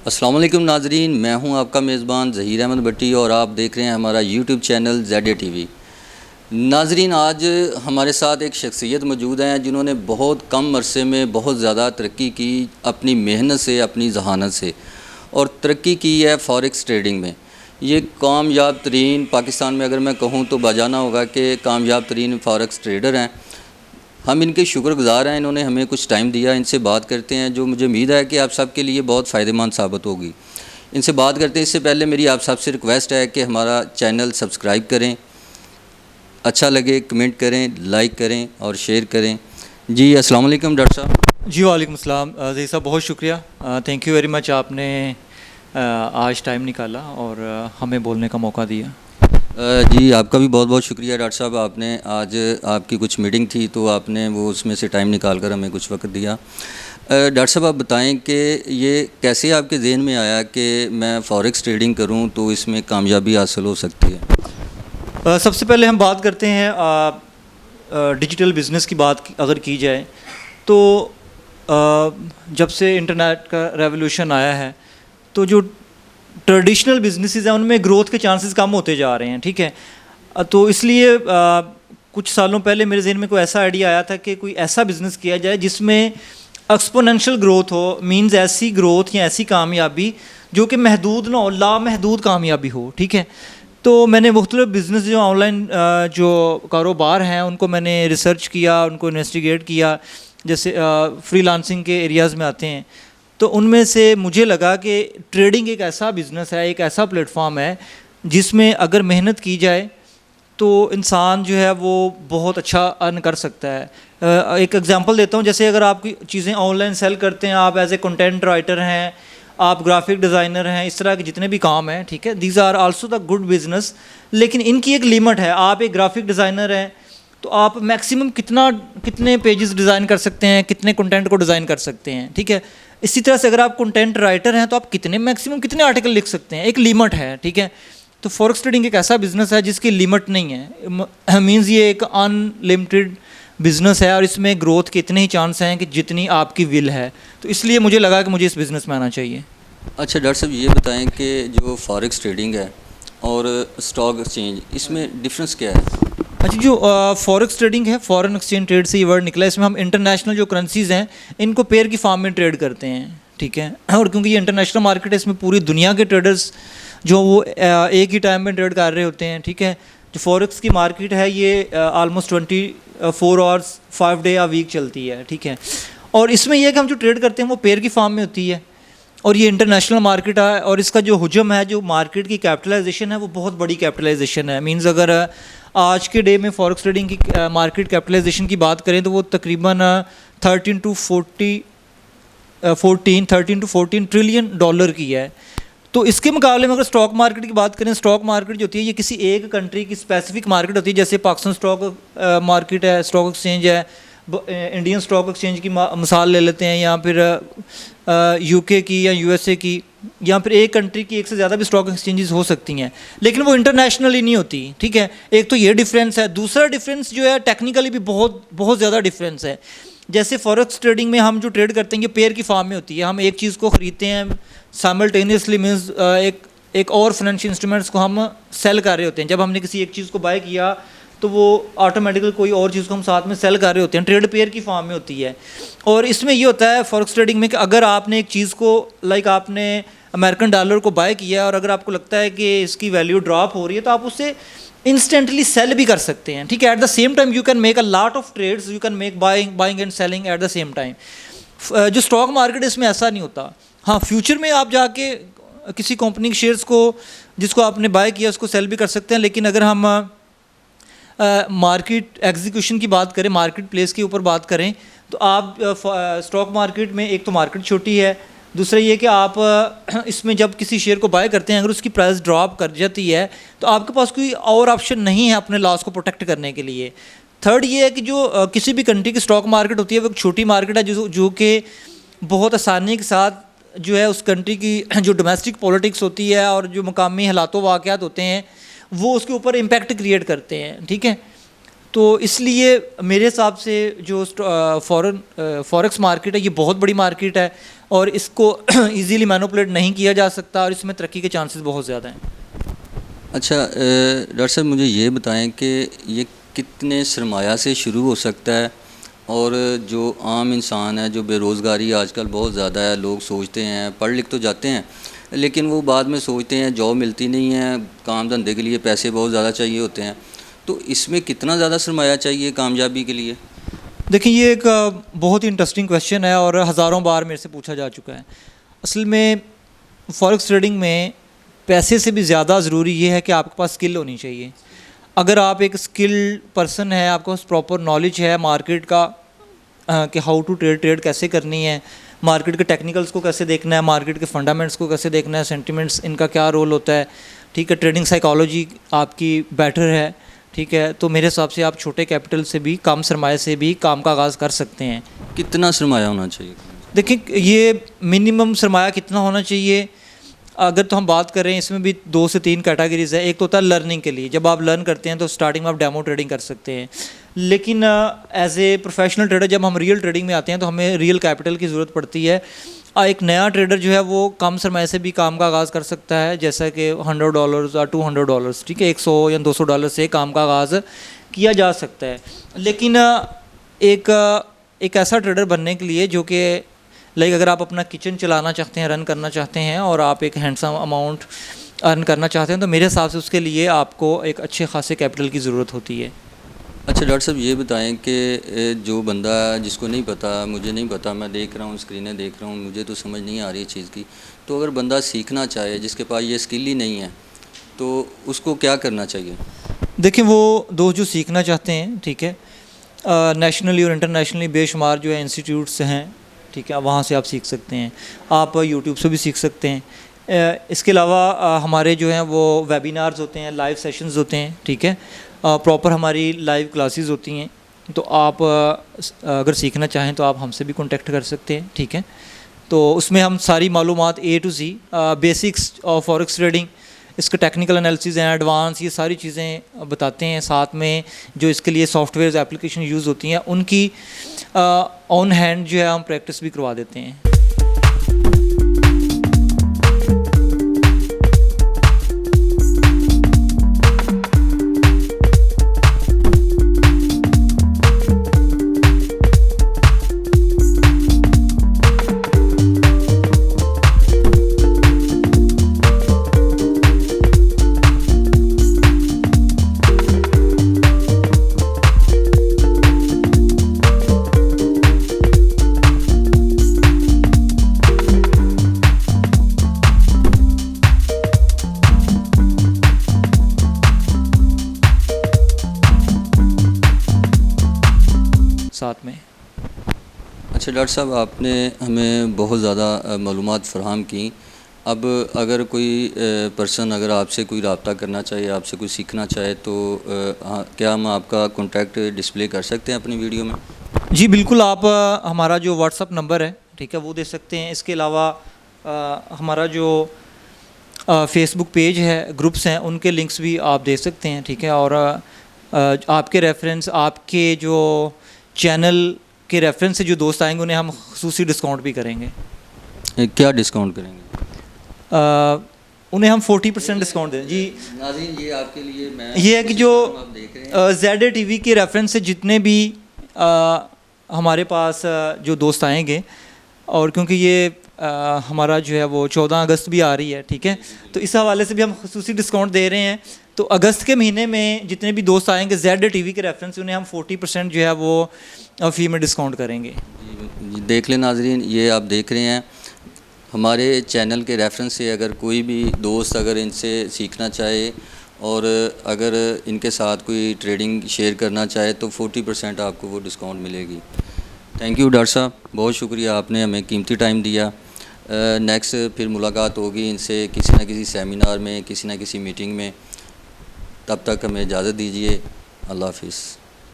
अस्सलाम वालेकुम नाजरीन, मैं हूं आपका मेज़बान ज़हीर अहमद भट्टी और आप देख रहे हैं हमारा यूट्यूब चैनल ZA TV। नाजरीन, आज हमारे साथ एक शख्सियत मौजूद हैं जिन्होंने बहुत कम अरसे में बहुत ज़्यादा तरक्की की, अपनी मेहनत से, अपनी जहानत से, और तरक्की की है फॉरेक्स ट्रेडिंग में। ये कामयाब तरीन, पाकिस्तान में अगर मैं कहूँ तो बजाना होगा कि कामयाब तरीन फॉरेक्स ट्रेडर हैं। हम इनके शुक्रगुज़ार हैं, इन्होंने हमें कुछ टाइम दिया। इनसे बात करते हैं जो मुझे उम्मीद है कि आप सब के लिए बहुत फ़ायदेमंद साबित होगी। इनसे बात करते हैं इससे पहले मेरी आप सबसे रिक्वेस्ट है कि हमारा चैनल सब्सक्राइब करें, अच्छा लगे कमेंट करें, लाइक करें और शेयर करें। जी अस्सलाम वालेकुम डॉक्टर साहब। जी वालेकुम अस्सलाम ज़हीर साहब, बहुत शुक्रिया, थैंक यू वेरी मच, आपने आज टाइम निकाला और हमें बोलने का मौका दिया। जी आपका भी बहुत बहुत शुक्रिया डॉक्टर साहब, आपने आज आपकी कुछ मीटिंग थी तो आपने वो उसमें से टाइम निकाल कर हमें कुछ वक्त दिया। डॉक्टर साहब आप बताएं कि ये कैसे आपके जहन में आया कि मैं फॉरेक्स ट्रेडिंग करूं तो इसमें कामयाबी हासिल हो सकती है? सबसे पहले हम बात करते हैं डिजिटल बिज़नेस की बात अगर की जाए तो जब से इंटरनेट का रेवोल्यूशन आया है तो जो ट्रेडिशनल बिजनेसेस हैं उनमें ग्रोथ के चांसेस कम होते जा रहे हैं, ठीक है। तो इसलिए कुछ सालों पहले मेरे जहन में कोई ऐसा आइडिया आया था कि कोई ऐसा बिज़नेस किया जाए जिसमें एक्सपोनेंशियल ग्रोथ हो, मींस ऐसी ग्रोथ या ऐसी कामयाबी जो कि महदूद ना हो, लामहदूद कामयाबी हो, ठीक है। तो मैंने मुख्तलिफ बिज़नेस जो ऑनलाइन जो कारोबार हैं उनको मैंने रिसर्च किया, उनको इन्वेस्टिगेट किया, जैसे फ्रीलांसिंग के एरियाज़ में आते हैं। तो उनमें से मुझे लगा कि ट्रेडिंग एक ऐसा बिज़नेस है, एक ऐसा प्लेटफॉर्म है जिसमें अगर मेहनत की जाए तो इंसान जो है वो बहुत अच्छा अर्न कर सकता है। एक एग्जांपल देता हूँ, जैसे अगर आप कोई चीज़ें ऑनलाइन सेल करते हैं, आप एज ए कंटेंट राइटर हैं, आप ग्राफिक डिज़ाइनर हैं, इस तरह के जितने भी काम हैं, ठीक है, these are also the good business, लेकिन इनकी एक लिमिट है। आप एक ग्राफिक डिज़ाइनर हैं तो आप मैक्सिमम कितने पेजेस डिज़ाइन कर सकते हैं, कितने कंटेंट को डिज़ाइन कर सकते हैं, ठीक है। इसी तरह से अगर आप कंटेंट राइटर हैं तो आप मैक्सिमम कितने आर्टिकल लिख सकते हैं, एक लिमिट है, ठीक है। तो फॉरेक्स ट्रेडिंग एक ऐसा बिज़नेस है जिसकी लिमिट नहीं है, मींस ये एक अनलिमिटेड बिज़नेस है और इसमें ग्रोथ के इतने ही चांस हैं कि जितनी आपकी विल है। तो इसलिए मुझे लगा कि मुझे इस बिज़नेस में आना चाहिए। अच्छा डॉक्टर साहब, ये बताएं कि जो फॉरेक्स ट्रेडिंग है और स्टॉक एक्सचेंज, इसमें डिफरेंस क्या है? अच्छा, जो फॉरेक्स ट्रेडिंग है, फॉरेन एक्सचेंज ट्रेड से ये वर्ड निकला है। इसमें हम इंटरनेशनल जो करेंसीज़ हैं इनको पेयर की फॉर्म में ट्रेड करते हैं, ठीक है। और क्योंकि ये इंटरनेशनल मार्केट है, इसमें पूरी दुनिया के ट्रेडर्स जो वो एक ही टाइम में ट्रेड कर रहे होते हैं, ठीक है। जो फॉरेक्स की मार्केट है ये almost 24 hours 5 day a week चलती है, ठीक है। और इसमें यह है कि हम जो ट्रेड करते हैं वो पेयर की फॉर्म में होती है और ये इंटरनेशनल मार्केट है और इसका जो हुजम है, जो मार्केट की कैपिटलाइजेशन है वो बहुत बड़ी कैपिटलाइजेशन है। मींस अगर आज के डे में फॉरेक्स ट्रेडिंग की मार्केट कैपिटलाइजेशन की बात करें तो वो तकरीबन 13 टू 14 ट्रिलियन डॉलर की है। तो इसके मुकाबले में अगर स्टॉक मार्केट की बात करें, स्टॉक मार्केट जो होती है ये किसी एक कंट्री की स्पेसिफिक मार्केट होती है। जैसे पाकिस्तान स्टॉक मार्केट है, स्टॉक एक्सचेंज है, इंडियन स्टॉक एक्सचेंज की मिसाल ले लेते हैं, या फिर यूके की या यूएसए की, या फिर एक कंट्री की एक से ज़्यादा भी स्टॉक एक्सचेंजेस हो सकती हैं, लेकिन वो इंटरनेशनली नहीं होती, ठीक है। एक तो ये डिफरेंस है। दूसरा डिफरेंस जो है टेक्निकली भी बहुत ज़्यादा डिफरेंस है। जैसे फॉरेक्स ट्रेडिंग में हम जो ट्रेड करते हैं ये पेयर की फॉर्म में होती है। हम एक चीज़ को ख़रीदते हैं साइमल्टेनियसली, मीन्स एक और फाइनेंशियल इंस्ट्रूमेंट्स को हम सेल कर रहे होते हैं। जब हमने किसी एक चीज़ को बाय किया तो वो ऑटोमेटिकली कोई और चीज़ को हम साथ में सेल कर रहे होते हैं, ट्रेड पेयर की फॉर्म में होती है। और इसमें ये होता है फॉरेक्स ट्रेडिंग में कि अगर आपने एक चीज़ को आपने अमेरिकन डॉलर को बाय किया है और अगर आपको लगता है कि इसकी वैल्यू ड्रॉप हो रही है तो आप उससे इंस्टेंटली सेल भी कर सकते हैं, ठीक है। At the same time you can make a lot of trades, you can make buying and selling at the same time. जो स्टॉक मार्केट है इसमें ऐसा नहीं होता। हाँ, फ्यूचर में आप जाके किसी कंपनी के शेयर्स को जिसको आपने बाय किया उसको सेल भी कर सकते हैं, लेकिन अगर हम मार्केट एग्जीक्यूशन की बात करें, मार्केट प्लेस के ऊपर बात करें, तो आप स्टॉक मार्केट में एक तो मार्केट छोटी है, दूसरा ये कि आप इसमें जब किसी शेयर को बाय करते हैं अगर उसकी प्राइस ड्रॉप कर जाती है तो आपके पास कोई और ऑप्शन नहीं है अपने लॉस को प्रोटेक्ट करने के लिए। थर्ड ये है कि जो किसी भी कंट्री की स्टॉक मार्केट होती है वो एक छोटी मार्केट है जो कि बहुत आसानी के साथ जो है उस कंट्री की जो डोमेस्टिक पॉलिटिक्स होती है और जो मकामी हालात वाक़यात होते हैं वो उसके ऊपर इम्पैक्ट क्रिएट करते हैं, ठीक है। तो इसलिए मेरे हिसाब से जो फॉरेक्स मार्केट है ये बहुत बड़ी मार्केट है और इसको इजीली मैनिपुलेट नहीं किया जा सकता और इसमें तरक्की के चांसेस बहुत ज़्यादा हैं। अच्छा डॉक्टर साहब मुझे ये बताएं कि ये कितने सरमाया से शुरू हो सकता है और जो आम इंसान है, जो बेरोज़गारी आजकल बहुत ज़्यादा है, लोग सोचते हैं, पढ़ लिख तो जाते हैं लेकिन वो बाद में सोचते हैं जॉब मिलती नहीं है, काम धंधे के लिए पैसे बहुत ज़्यादा चाहिए होते हैं, तो इसमें कितना ज़्यादा सरमाया चाहिए कामयाबी के लिए? देखिए ये एक बहुत ही इंटरेस्टिंग क्वेश्चन है और हज़ारों बार मेरे से पूछा जा चुका है। असल में फॉरेक्स ट्रेडिंग में पैसे से भी ज़्यादा ज़रूरी ये है कि आपके पास स्किल होनी चाहिए। अगर आप एक स्किल्ड पर्सन है, आपके पास प्रॉपर नॉलेज है मार्केट का कि हाउ टू ट्रेड कैसे करनी है, मार्केट के टेक्निकल्स को कैसे देखना है, मार्केट के फंडामेंट्स को कैसे देखना है, सेंटिमेंट्स इनका क्या रोल होता है, ठीक है, ट्रेडिंग साइकोलॉजी आपकी बेटर है, ठीक है, तो मेरे हिसाब से आप छोटे कैपिटल से भी, कम सरमाए से भी काम का आगाज़ कर सकते हैं। कितना सरमाया होना चाहिए? देखिए ये मिनिमम सरमाया कितना होना चाहिए, अगर तो हम बात करें इसमें भी 2 से 3 कैटेगरीज है। एक तो होता है लर्निंग के लिए, जब आप लर्न करते हैं तो स्टार्टिंग में आप डेमो ट्रेडिंग कर सकते हैं, लेकिन एज ए प्रोफेशनल ट्रेडर जब हम रियल ट्रेडिंग में आते हैं तो हमें रियल कैपिटल की ज़रूरत पड़ती है। एक नया ट्रेडर जो है वो कम सरमाए से भी काम का आगाज़ कर सकता है, जैसा कि $100 या $200, ठीक है, $100 या $200 से काम का आगाज़ किया जा सकता है। लेकिन एक ऐसा ट्रेडर बनने के लिए जो कि लाइक अगर आप अपना किचन चलाना चाहते हैं, रन करना चाहते हैं और आप एक हैंडसम अमाउंट अर्न करना चाहते हैं, तो मेरे हिसाब से उसके लिए आपको एक अच्छे खासे कैपिटल की ज़रूरत होती है। अच्छा डॉक्टर साहब ये बताएं कि जो बंदा जिसको नहीं पता, मुझे नहीं पता, मैं देख रहा हूँ स्क्रीनें देख रहा हूँ, मुझे तो समझ नहीं आ रही चीज़ की, तो अगर बंदा सीखना चाहे जिसके पास ये स्किल ही नहीं है तो उसको क्या करना चाहिए? देखिए वो दोस्त जो सीखना चाहते हैं, ठीक है, नेशनली और इंटरनेशनली बेशुमार जो है इंस्टीट्यूट्स हैं, ठीक है, वहाँ से आप सीख सकते हैं, आप यूट्यूब से भी सीख सकते हैं। इसके अलावा हमारे जो हैं वो वेबिनार्स होते हैं, लाइव सेशंस होते हैं, ठीक है, प्रॉपर हमारी लाइव क्लासेस होती हैं, तो आप अगर सीखना चाहें तो आप हमसे भी कांटेक्ट कर सकते हैं, ठीक है। तो उसमें हम सारी मालूमात A to Z, basics of forex trading, इसका टेक्निकल एनालिसिस एंड एडवांस, ये सारी चीज़ें बताते हैं। साथ में जो इसके लिए सॉफ्टवेयर एप्लीकेशन यूज़ होती हैं उनकी ऑन हैंड जो है हम प्रैक्टिस भी करवा देते हैं। साथ में अच्छा डॉक्टर साहब आपने हमें बहुत ज़्यादा मालूमात फ़राहम की। अब अगर कोई पर्सन अगर आपसे कोई रब्ता करना चाहे, आपसे कोई सीखना चाहे तो क्या हम आपका कॉन्टैक्ट डिस्प्ले कर सकते हैं अपनी वीडियो में? जी बिल्कुल, आप हमारा जो व्हाट्सअप नंबर है, ठीक है, वो दे सकते हैं। इसके अलावा हमारा जो फेसबुक पेज है, ग्रुप्स हैं, उनके लिंक्स भी आप दे सकते हैं, ठीक है, और आपके रेफरेंस, आपके जो चैनल के रेफरेंस से जो दोस्त आएंगे उन्हें हम खुसूसी डिस्काउंट भी करेंगे। क्या डिस्काउंट करेंगे? उन्हें हम 40% डिस्काउंट दें। जी नाज़रीन ये आपके लिए मैं ये है कि जो आप देख रहे हैं ZATV के रेफरेंस से जितने भी हमारे पास जो दोस्त आएंगे, और क्योंकि ये हमारा जो है वो 14 अगस्त भी आ रही है, ठीक है, तो इस हवाले से भी हम खुसूसी डिस्काउंट दे रहे हैं। तो अगस्त के महीने में जितने भी दोस्त आएंगे ZATV के रेफरेंस से उन्हें हम 40% जो है वो फ़ी में डिस्काउंट करेंगे। देख लें नाज़रीन, ये आप देख रहे हैं हमारे चैनल के रेफरेंस से अगर कोई भी दोस्त अगर इनसे सीखना चाहे और अगर इनके साथ कोई ट्रेडिंग शेयर करना चाहे तो 40% आपको वो डिस्काउंट मिलेगी। थैंक यू डॉक्टर साहब, बहुत शुक्रिया, आपने हमें कीमती टाइम दिया। नेक्स्ट फिर मुलाकात होगी इनसे किसी न किसी सेमिनार में, किसी न किसी मीटिंग में। तब तक हमें इजाज़त दीजिए। अल्लाह हाफिज़।